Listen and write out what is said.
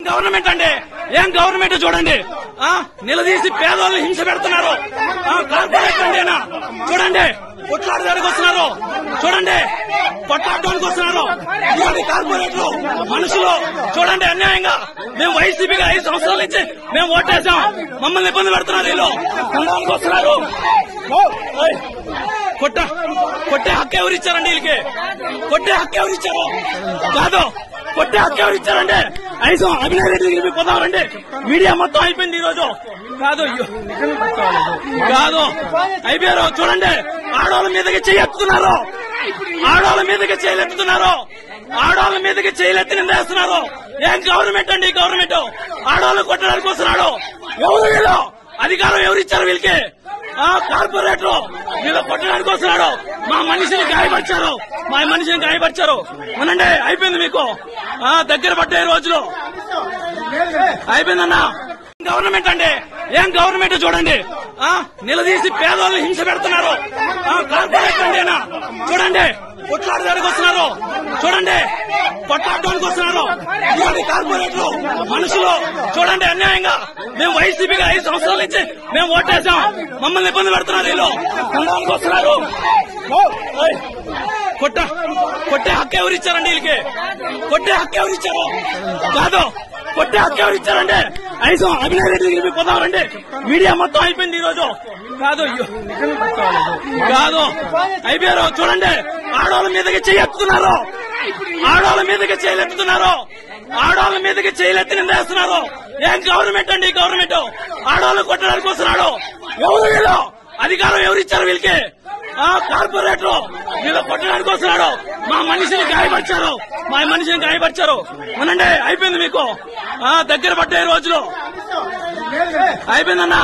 Government అండి, ఏం government చూడండి. నిలదీసి పేదోళ్ళని హింస పెడుతున్నారు. కార్పొరేట్ అండి చూడండి, కొట్లాడడానికి వస్తున్నారు. చూడండి, కొట్లాడడానికి వస్తున్నారు. ఇలాంటి కార్పొరేట్లు మనుషులు చూడండి అన్యాయంగా. మేము వైసీపీగా 5 సంవత్సరాల నుంచి మేము ఓటేసాం, మమ్మల్ని ఇబ్బంది పెడుతున్నారు. వీళ్ళు కొనడానికి వస్తున్నారు. కొట్టే హక్కు ఎవరు ఇచ్చారండి? వీళ్ళకి కొట్టే హక్కు ఎవరు ఇచ్చారు? కాదు, కొట్టే హక్కు ఎవరు ఇచ్చారంటే 5 అభినయ్ రెడ్డి దగ్గరికి పోతామండి. మీడియా మొత్తం అయిపోయింది ఈ రోజు. కాదు అయిపోయారు. చూడండి, ఆడవాళ్ళ మీదకి చేయెత్తుతున్నారు. ఆడవాళ్ళ మీదకి చేయలెత్తుతున్నారు. ఆడవాళ్ళ మీదకి చేయలెత్తి నిందేస్తున్నారు. ఏం గవర్నమెంట్ అండి గవర్నమెంట్? ఆడవాళ్ళు కొట్టడానికి వస్తున్నాడు. ఎవరు వీళ్ళు? అధికారం ఎవరిచ్చారు వీళ్ళకి? కార్పొరేట్లు వీళ్ళు కొట్టడానికి వస్తున్నాడు. మా మనిషిని గాయపరిచారు. అవునండి, అయిపోయింది మీకు. దగ్గర పడ్డాయి రోజులు. అయిపోయిందన్నా. గవర్నమెంట్ అండి, ఏం గవర్నమెంట్ చూడండి. నిలదీసి పేదోళ్ళని హింస పెడుతున్నారు. కార్పొరేట్ అండి చూడండి, కొట్లాడడానికి వస్తున్నారు. చూడండి, కొట్లాడడానికి వస్తున్నారు. ఇలాంటి కార్పొరేట్లు మనుషులు చూడండి అన్యాయంగా. మేము వైసీపీగా 5 సంవత్సరాల నుంచి మేము ఓటేసాం, మమ్మల్ని ఇబ్బంది పెడుతున్నారు. వీళ్ళు కొనడానికి వస్తున్నారు. కొట్టే హక్కు ఎవరు ఇచ్చారండి? వీళ్ళకి కొట్టే హక్కు ఎవరు ఇచ్చారు? కాదు, కొట్టే హక్కు ఎవరు ఇచ్చారంటే 5 అభినయ్ రెడ్డి దగ్గరికి పోతామండి. మీడియా మొత్తం అయిపోయింది ఈ రోజు. కాదు అయిపోయారు. చూడండి, ఆడవాళ్ళ మీదకి చేయెత్తుతున్నారు. ఆడవాళ్ళ మీదకి చేయలెత్తుతున్నారు. ఆడవాళ్ళ మీదకి చేయలెత్తి నిందేస్తున్నారు. ఏం గవర్నమెంట్ అండి గవర్నమెంట్? ఆడవాళ్ళు కొట్టడానికి వస్తున్నాడు. ఎవరు వీళ్ళు? అధికారం ఎవరిచ్చారు వీళ్ళకి? కార్పొరేట్లు వీళ్ళు కొట్టడానికి వస్తున్నాడు. మా మనిషిని గాయపరిచారు. అవునండి, అయిపోయింది మీకు. దగ్గర పడ్డాయి రోజులు. అయిపోయిందన్నా.